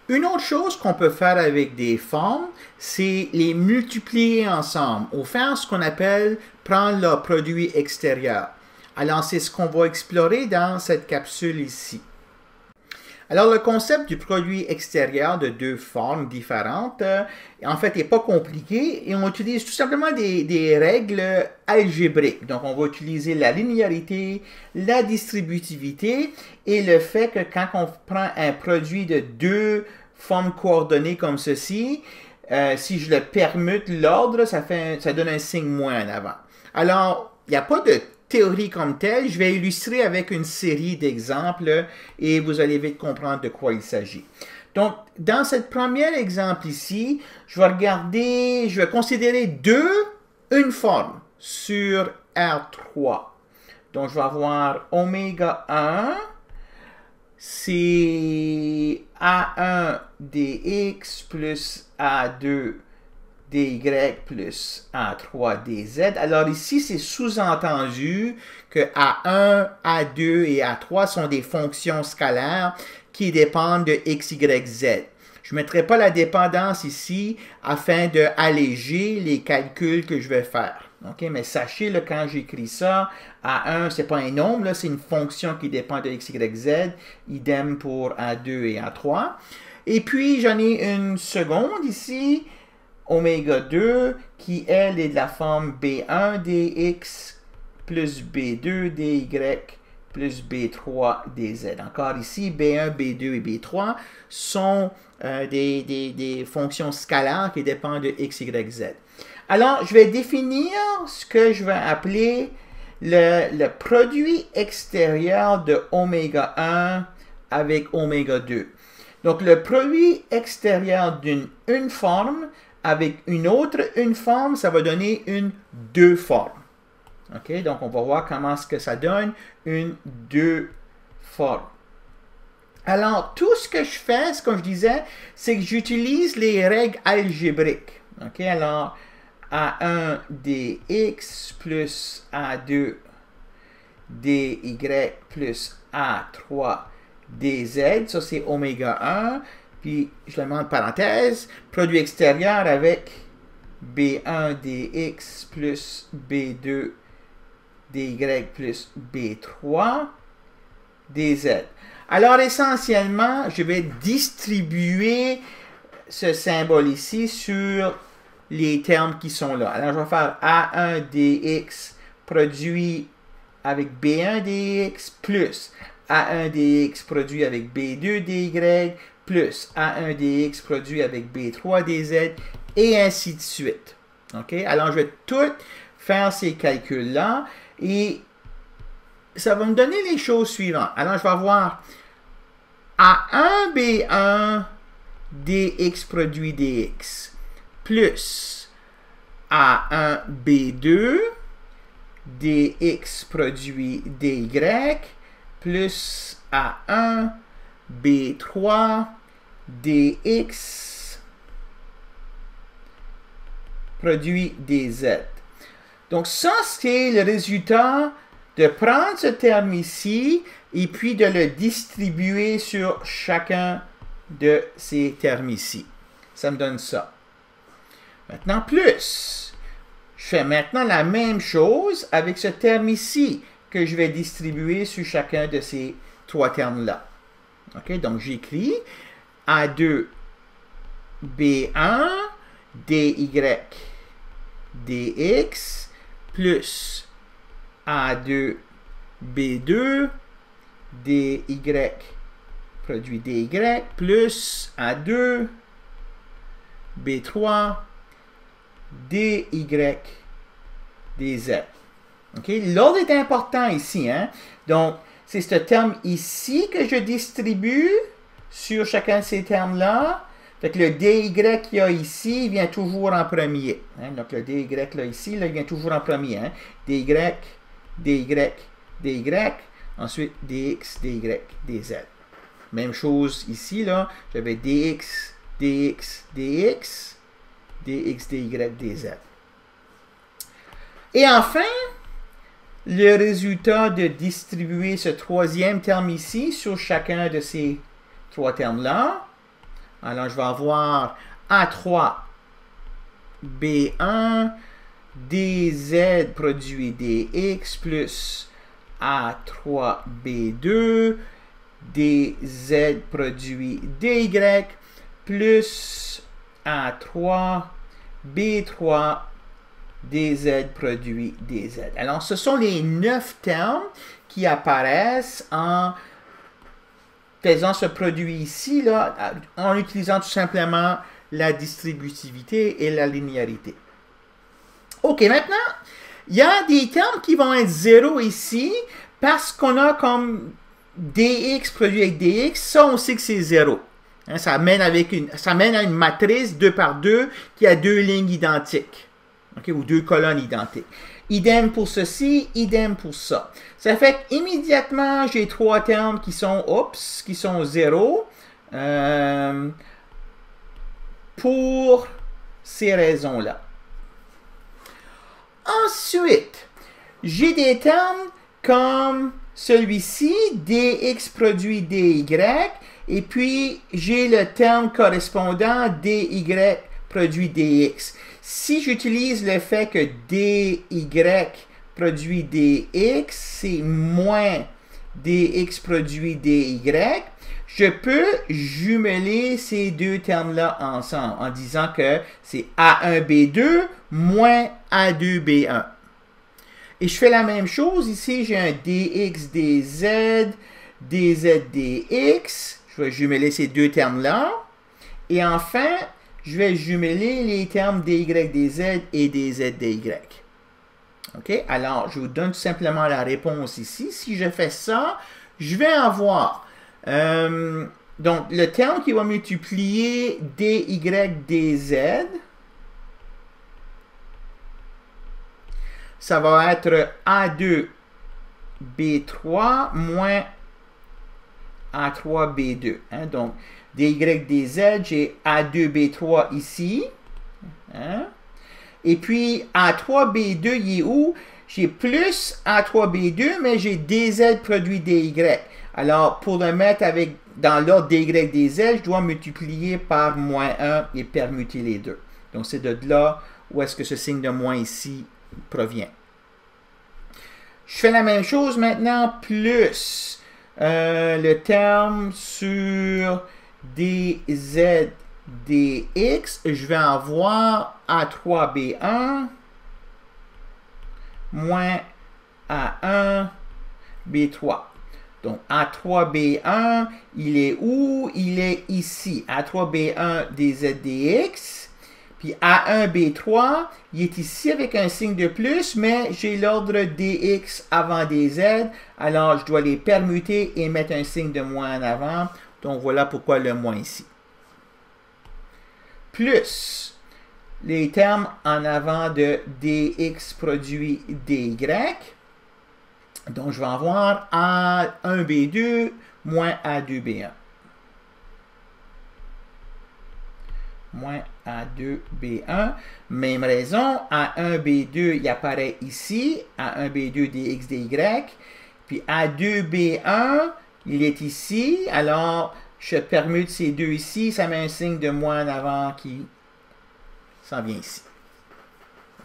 Une autre chose qu'on peut faire avec des formes, c'est les multiplier ensemble ou faire ce qu'on appelle prendre leur produit extérieur. Alors, c'est ce qu'on va explorer dans cette capsule ici. Alors, le concept du produit extérieur de deux formes différentes, en fait, n'est pas compliqué et on utilise tout simplement des règles algébriques. Donc, on va utiliser la linéarité, la distributivité et le fait que quand on prend un produit de deux formes coordonnées comme ceci, si je le permute l'ordre, ça donne un signe moins en avant. Alors, il n'y a pas de théorie comme telle, je vais illustrer avec une série d'exemples et vous allez vite comprendre de quoi il s'agit. Donc, dans ce premier exemple ici, je vais considérer une forme sur R3. Donc, je vais avoir oméga 1, c'est A1 dx plus A2 dy plus A3 dz. Alors ici, c'est sous-entendu que A1, A2 et A3 sont des fonctions scalaires qui dépendent de x, y, z. Je ne mettrai pas la dépendance ici afin d'alléger les calculs que je vais faire. Okay? Mais sachez, là, quand j'écris ça, A1, ce n'est pas un nombre, c'est une fonction qui dépend de x, y, z. Idem pour A2 et A3. Et puis, j'en ai une seconde ici, oméga 2, qui, elle, est de la forme B1 dx plus B2 dy plus B3 dz. Encore ici, B1, B2 et B3 sont des fonctions scalaires qui dépendent de x, y, z. Alors, je vais définir ce que je vais appeler le produit extérieur de oméga 1 avec oméga 2. Donc, le produit extérieur d'une forme avec une forme, ça va donner deux formes. OK? Donc, on va voir comment est-ce que ça donne deux formes. Alors, tout ce que je fais, comme je disais, c'est que j'utilise les règles algébriques. OK? Alors, A1 dx plus A2 dy plus A3 dz, ça c'est oméga 1. Puis, je le mets en parenthèse, produit extérieur avec B1 dx plus B2 dy plus B3 dz. Alors, essentiellement, je vais distribuer ce symbole ici sur les termes qui sont là. Alors, je vais faire A1 dx produit avec B1 dx plus A1 dx produit avec B2 dy plus A1 dx produit avec B3 dz, et ainsi de suite. OK? Alors, je vais tout faire ces calculs-là, et ça va me donner les choses suivantes. Alors, je vais avoir A1 B1 dx produit dx plus A1 B2 dx produit dy plus A1 B3 dx produit dz. Donc ça, c'est le résultat de prendre ce terme ici et puis de le distribuer sur chacun de ces termes ici. Ça me donne ça. Maintenant, plus. Je fais maintenant la même chose avec ce terme ici que je vais distribuer sur chacun de ces trois termes-là. OK? Donc, j'écris A2 B1 dy dx plus A2 B2 dy produit dy plus A2 B3 dy dz. OK? L'ordre est important ici. Hein? Donc, c'est ce terme ici que je distribue sur chacun de ces termes-là. Fait que le dy qu'il y a ici, il vient toujours en premier. Hein? Donc, le dy là, ici, là, il vient toujours en premier. Hein? dy, dy, ensuite dx, dy, dz. Même chose ici, là. J'avais dx, dx, dx, dx, dy, dz. Et enfin, le résultat de distribuer ce troisième terme ici sur chacun de ces trois termes-là. Alors, je vais avoir A3 B1 dz produit dx plus A3 B2 dz produit dy plus A3 B3 dz produit dz. Alors, ce sont les 9 termes qui apparaissent en faisant ce produit ici, là, en utilisant tout simplement la distributivité et la linéarité. OK, maintenant, il y a des termes qui vont être 0 ici parce qu'on a comme dx produit avec dx, ça on sait que c'est 0. Hein, ça mène à une matrice 2 par 2 qui a deux lignes identiques, okay, ou deux colonnes identiques. Idem pour ceci, idem pour ça. Ça fait qu'immédiatement, j'ai trois termes qui sont, qui sont 0 pour ces raisons-là. Ensuite, j'ai des termes comme celui-ci, dx produit dy, et puis j'ai le terme correspondant dy produit dx. Si j'utilise le fait que dy produit dx, c'est moins dx produit dy, je peux jumeler ces deux termes-là ensemble en disant que c'est A1B2 moins A2B1. Et je fais la même chose. Ici, j'ai un dx, dz, dz, dx. Je vais jumeler ces deux termes-là. Et enfin, je vais jumeler les termes dy, dz et dz, dy. OK? Alors, je vous donne tout simplement la réponse ici. Si je fais ça, je vais avoir donc le terme qui va multiplier dy, dz. Ça va être A2B3 moins A3B2. Hein? Donc, dy, dz, j'ai A2B3 ici. Hein? Et puis, A3B2, il est où? J'ai plus A3B2, mais j'ai dz produit dy. Alors, pour le mettre dans l'ordre dy, dz, je dois multiplier par moins 1 et permuter les deux. Donc, c'est de là où est-ce que ce signe de moins ici provient. Je fais la même chose maintenant, plus le terme sur dz, dx, je vais avoir A3B1 moins A1B3. Donc, A3B1, il est où? Il est ici. A3B1 dz, dx. Puis A1B3, il est ici avec un signe de plus, mais j'ai l'ordre dx avant dz. Alors, je dois les permuter et mettre un signe de moins en avant. Donc, voilà pourquoi le moins ici. Plus les termes en avant de dx produit dy. Donc, je vais avoir A1B2 moins A2B1. Moins A2B1. Même raison, A1B2, il apparaît ici. A1B2 dx, dy. Puis A2B1, il est ici. Alors, je permute ces deux ici. Ça met un signe de moins en avant qui s'en vient ici.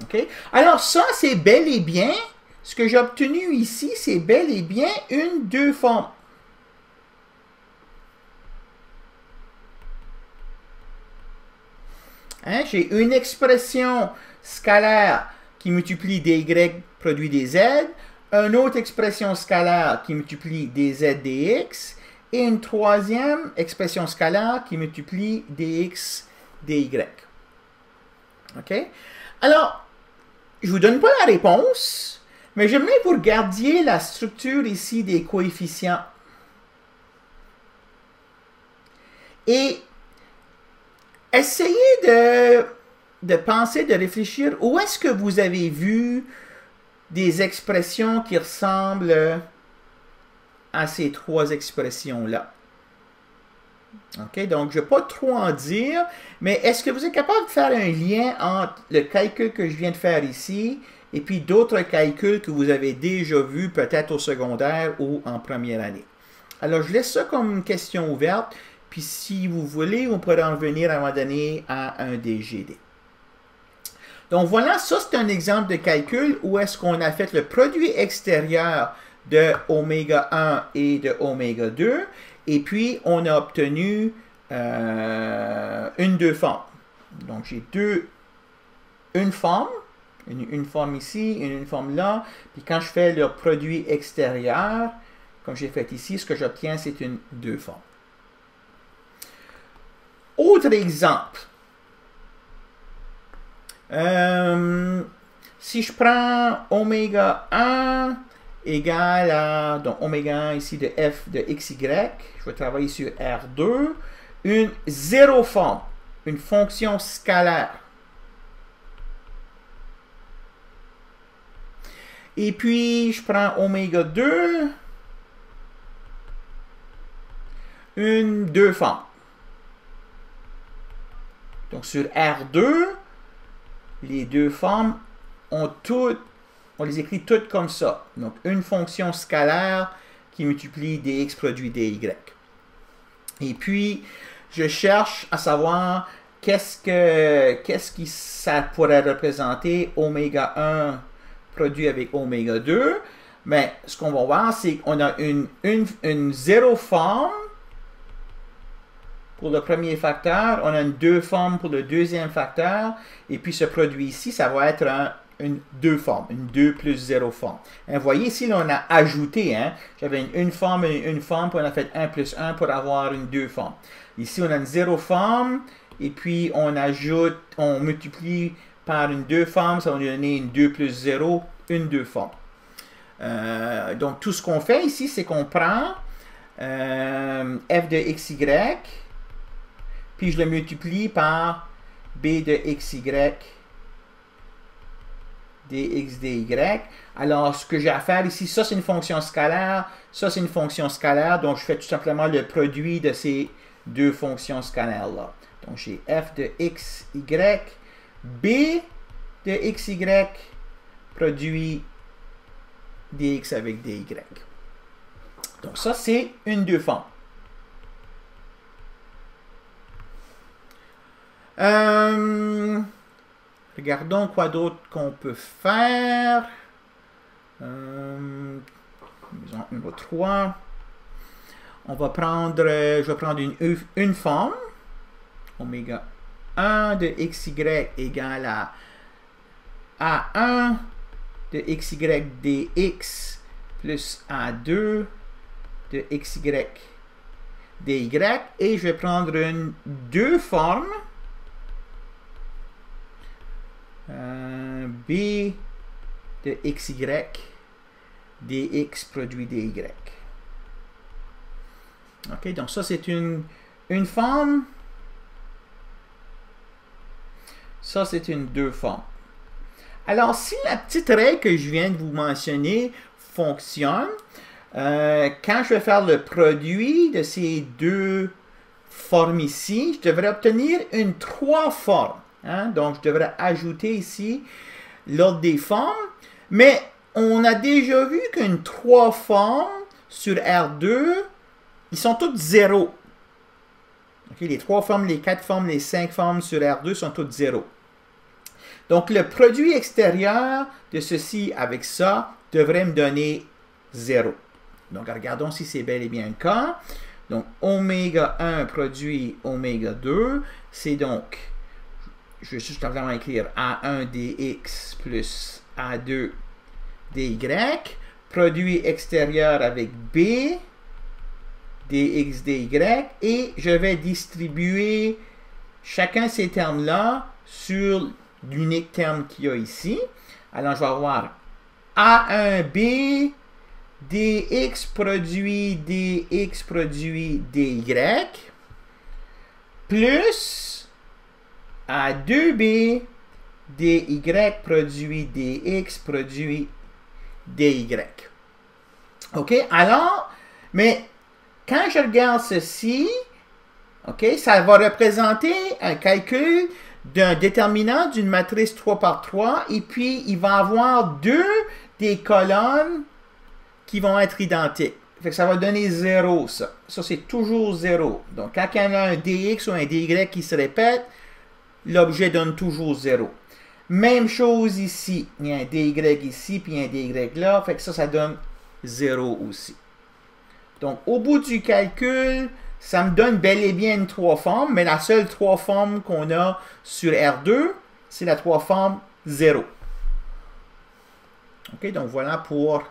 OK? Alors, ça, c'est bel et bien, ce que j'ai obtenu ici, c'est bel et bien une deux formes. Hein? J'ai une expression scalaire qui multiplie dy produit dz, une autre expression scalaire qui multiplie dz, dx, et une troisième expression scalaire qui multiplie dx, dy. OK? Alors, je ne vous donne pas la réponse, mais j'aimerais que vous regardiez la structure ici des coefficients. Et essayez de penser, de réfléchir, où est-ce que vous avez vu des expressions qui ressemblent à ces trois expressions-là? OK, donc je ne vais pas trop en dire, mais est-ce que vous êtes capable de faire un lien entre le calcul que je viens de faire ici et puis d'autres calculs que vous avez déjà vus peut-être au secondaire ou en première année? Alors, je laisse ça comme une question ouverte, Puis si vous voulez, on pourrait en revenir à un moment donné à un DGD. Donc voilà, ça c'est un exemple de calcul où est-ce qu'on a fait le produit extérieur de oméga 1 et de oméga 2, et puis on a obtenu deux formes. Donc j'ai une forme, une forme ici, une forme là, puis quand je fais le produit extérieur, comme j'ai fait ici, ce que j'obtiens, c'est deux formes. Autre exemple. Si je prends oméga 1 égale à, donc oméga 1 ici de f de xy, je vais travailler sur R2, une zéro forme, une fonction scalaire. Et puis, je prends oméga 2, une deux formes. Donc, sur R2, les deux formes ont toutes, on les écrit toutes comme ça. Donc, une fonction scalaire qui multiplie dx produit dy. Et puis, je cherche à savoir qu'est-ce que ça pourrait représenter oméga 1 produit avec oméga 2. Mais ce qu'on va voir, c'est qu'on a une zéro forme pour le premier facteur, on a une deux forme pour le deuxième facteur, et puis ce produit ici, ça va être une deux forme, une 2 plus 0 forme. Vous voyez ici, là, on a ajouté, hein? J'avais une forme et une forme, puis on a fait 1 plus 1 pour avoir une deux forme. Ici, on a une zéro forme, et puis on ajoute, on multiplie par une deux forme, ça va nous donner une 2 plus 0, une deux forme. Donc, tout ce qu'on fait ici, c'est qu'on prend f de xy, puis je le multiplie par b de xy dx dy. Alors, ce que j'ai à faire ici, ça c'est une fonction scalaire, ça c'est une fonction scalaire, donc je fais tout simplement le produit de ces deux fonctions scalaires-là. Donc, j'ai f de xy, b de xy, produit dx avec dy. Donc, ça c'est une deux formes. Regardons quoi d'autre qu'on peut faire. Numéro 3. On va prendre, je vais prendre une forme. Oméga 1 de xy égale à A1 de xy dx plus A2 de xy dy. Et je vais prendre une deux formes. B de xy dx produit dy. Ok, donc ça c'est une forme. Ça c'est une deux formes. Alors si la petite règle que je viens de vous mentionner fonctionne, quand je vais faire le produit de ces deux formes ici, je devrais obtenir une trois forme. Hein? Donc, je devrais ajouter ici l'ordre des formes. Mais on a déjà vu qu'une trois formes sur R2, ils sont toutes 0. Okay? Les trois formes, les quatre formes, les cinq formes sur R2 sont toutes 0. Donc, le produit extérieur de ceci avec ça devrait me donner 0. Donc, regardons si c'est bel et bien le cas. Donc, oméga 1 produit oméga 2, c'est donc, je vais juste simplement écrire A1 dx plus A2 dy, produit extérieur avec B, dx dy, et je vais distribuer chacun de ces termes-là sur l'unique terme qu'il y a ici. Alors, je vais avoir A1b dx produit dy plus A2b dy produit dx produit dy. OK? Alors, mais quand je regarde ceci, OK, ça va représenter un calcul d'un déterminant d'une matrice 3 par 3, et puis il va avoir deux des colonnes qui vont être identiques. Fait que ça va donner 0, ça. Ça, c'est toujours 0. Donc, quand il y en a un dx ou un dy qui se répète, l'objet donne toujours 0. Même chose ici. Il y a un dy ici, puis un dy là. Fait que ça donne 0 aussi. Donc, au bout du calcul, ça me donne bel et bien une 3 formes, mais la seule 3 formes qu'on a sur R2, c'est la 3 forme 0. OK, donc voilà pour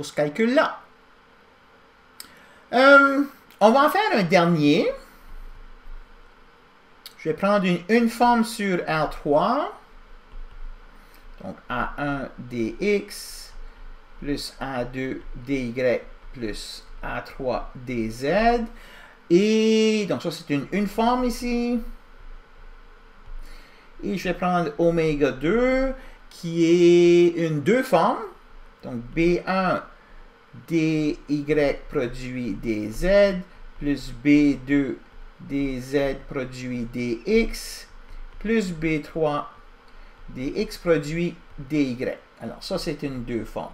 ce calcul-là. On va en faire un dernier. Je vais prendre une forme sur R3. Donc, A1 dx plus A2 dy plus A3 dz. Et donc, ça, c'est une forme ici. Et je vais prendre oméga 2, qui est une 2 forme. Donc, B1 dy produit dz plus B2 dz produit dx plus B3 dx produit dy. Alors, ça, c'est une 2 forme.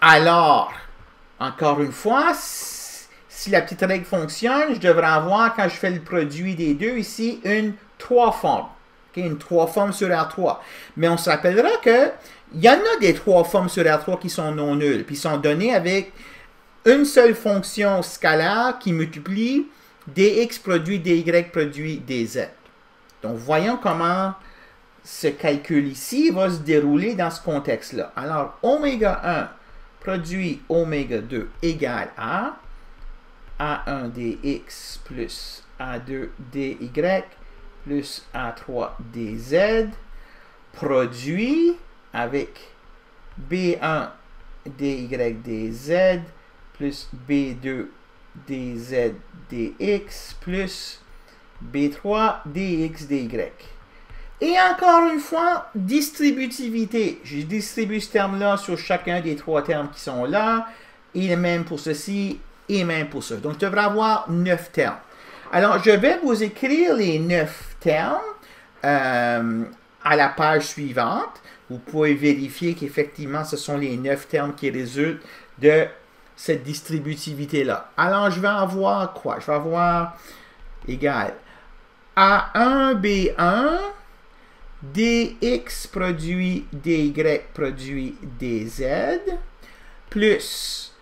Alors, encore une fois, si la petite règle fonctionne, je devrais avoir, quand je fais le produit des deux ici, une 3 forme. Okay, une 3 formes sur R3. Mais on se rappellera que il y en a des 3 formes sur R3 qui sont non nulles, puis sont données avec une seule fonction scalaire qui multiplie dx produit dy produit dz. Donc, voyons comment ce calcul ici va se dérouler dans ce contexte-là. Alors, oméga 1 produit oméga 2 égale à A1 dx plus A2 dy plus A3 dz produit avec B1 dy dz plus B2 dz dx plus B3 dx dy. Et encore une fois, distributivité. Je distribue ce terme-là sur chacun des 3 termes qui sont là, et même pour ceci, et même pour ça. Donc, je devrais avoir 9 termes. Alors, je vais vous écrire les 9 termes à la page suivante. Vous pouvez vérifier qu'effectivement, ce sont les 9 termes qui résultent de cette distributivité-là. Alors, je vais avoir quoi? Je vais avoir égal A1, B1, dx produit dy produit dz, plus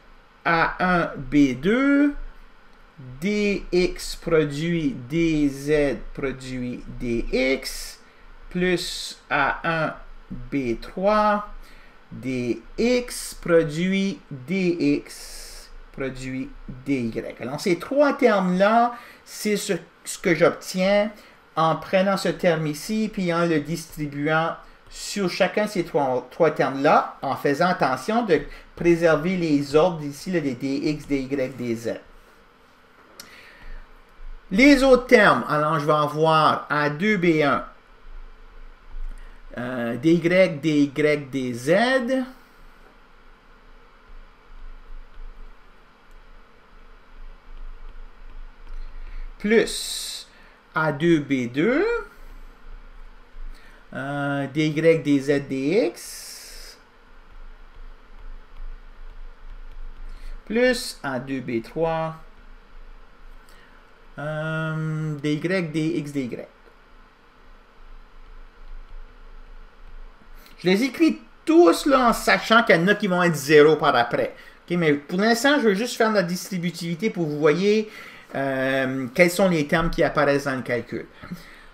A1, B2, dx produit dz produit dx, plus A1, B3, dx produit dx produit dy. Alors, ces 3 termes-là, c'est ce que j'obtiens en prenant ce terme ici, puis en le distribuant sur chacun de ces 3 termes-là, en faisant attention de préserver les ordres ici, là, des dx, dy, dz. Les autres termes, alors je vais avoir A2B1, dy, dy, dz, plus A2B2, dy, dz, dx, plus A2B3, dy, dx, dy. Je les écris tous là en sachant qu'il y en a qui vont être 0 par après. Okay, mais pour l'instant, je veux juste faire la distributivité pour que vous voyez quels sont les termes qui apparaissent dans le calcul.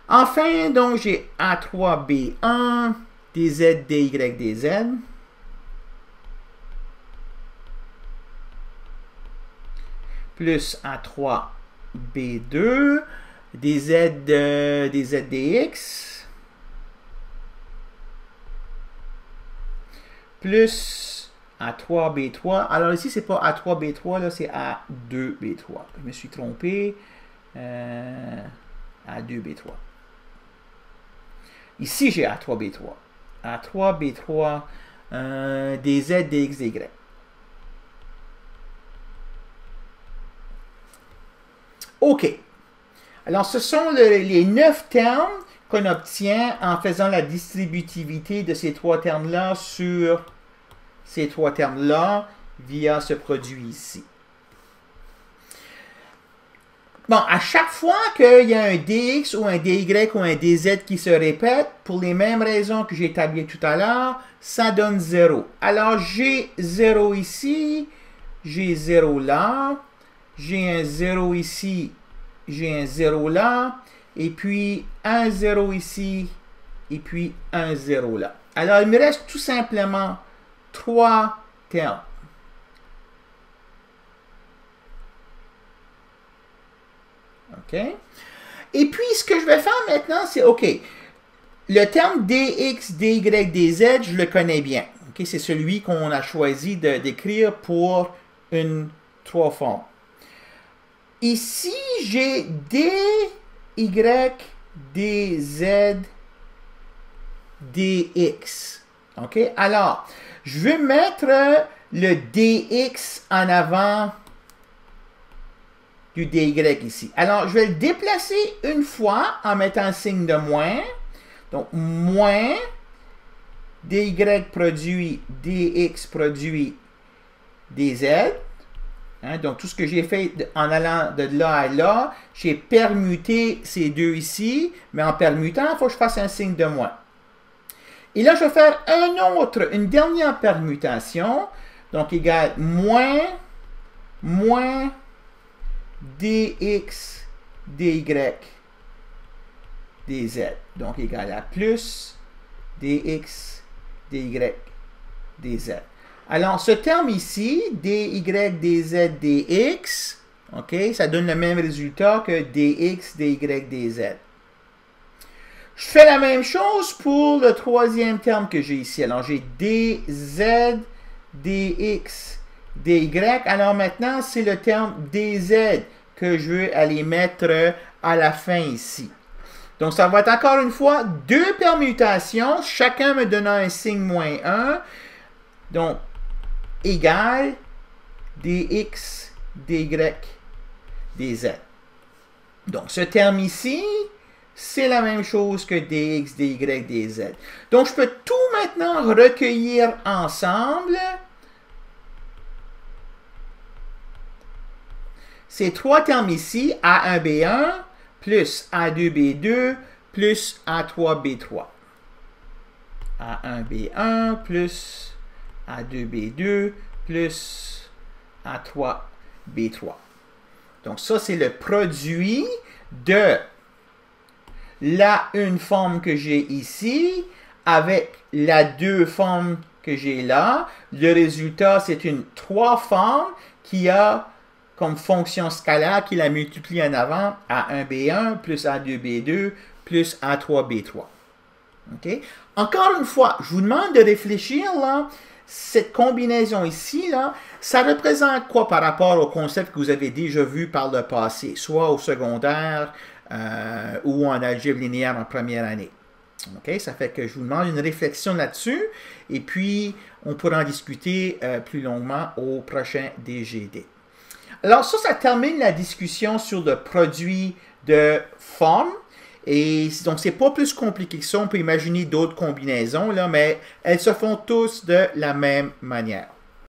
Enfin, donc, j'ai A3B1, dz, dy, dz. Plus A3B2, dz, dz, dx. Plus A3B3. Alors ici, c'est pas A3B3, là, c'est A2B3. Je me suis trompé. A2B3. Ici, j'ai A3B3. A3B3, dz, dx, dy. OK. Alors, ce sont les 9 termes qu'on obtient en faisant la distributivité de ces 3 termes-là sur ces trois termes-là via ce produit ici. Bon, à chaque fois qu'il y a un dx ou un dy ou un dz qui se répète, pour les mêmes raisons que j'ai établies tout à l'heure, ça donne 0. Alors, j'ai 0 ici, j'ai 0 là, j'ai un 0 ici, j'ai un 0 là, et puis un 0 ici, et puis un 0 là. Alors, il me reste tout simplement 3 termes. OK? Et puis, ce que je vais faire maintenant, c'est, OK, le terme dx, dy, dz, je le connais bien. OK? C'est celui qu'on a choisi d'écrire pour une 3 forme. Ici, j'ai dy, dz, dx. OK? Alors, je vais mettre le dx en avant du dy ici. Alors, je vais le déplacer une fois en mettant le signe de moins. Donc, moins dy produit dx produit dz. Hein, donc, tout ce que j'ai fait en allant de là à là, j'ai permuté ces deux ici, mais en permutant, il faut que je fasse un signe de moins. Et là, je vais faire une dernière permutation, donc égal moins dx, dy, dz. Donc, égal à plus dx, dy, dz. Alors, ce terme ici, dy, dz, dx, OK, ça donne le même résultat que dx, dy, dz. Je fais la même chose pour le troisième terme que j'ai ici. Alors, j'ai dz, dx, dy. Alors, maintenant, c'est le terme dz que je veux aller mettre à la fin ici. Donc, ça va être encore une fois deux permutations, chacun me donnant un signe moins 1. Donc, égal dx, dy, dz. Donc, ce terme ici, c'est la même chose que dx, dy, dz. Donc, je peux tout maintenant recueillir ensemble. Ces trois termes ici, A1B1 plus A2B2 plus A3B3. A1B1 plus A2B2 plus A3B3. Donc, ça, c'est le produit de la une forme que j'ai ici avec la deux formes que j'ai là. Le résultat, c'est une 3 forme qui a comme fonction scalaire qui la multiplie en avant A1B1 plus A2B2 plus A3B3. OK? Encore une fois, je vous demande de réfléchir là. Cette combinaison ici, là, ça représente quoi par rapport au concept que vous avez déjà vu par le passé, soit au secondaire ou en algèbre linéaire en première année. OK? Ça fait que je vous demande une réflexion là-dessus et puis on pourra en discuter plus longuement au prochain DGD. Alors ça termine la discussion sur le produit de forme. Et donc, c'est pas plus compliqué que ça. On peut imaginer d'autres combinaisons, là, mais elles se font tous de la même manière.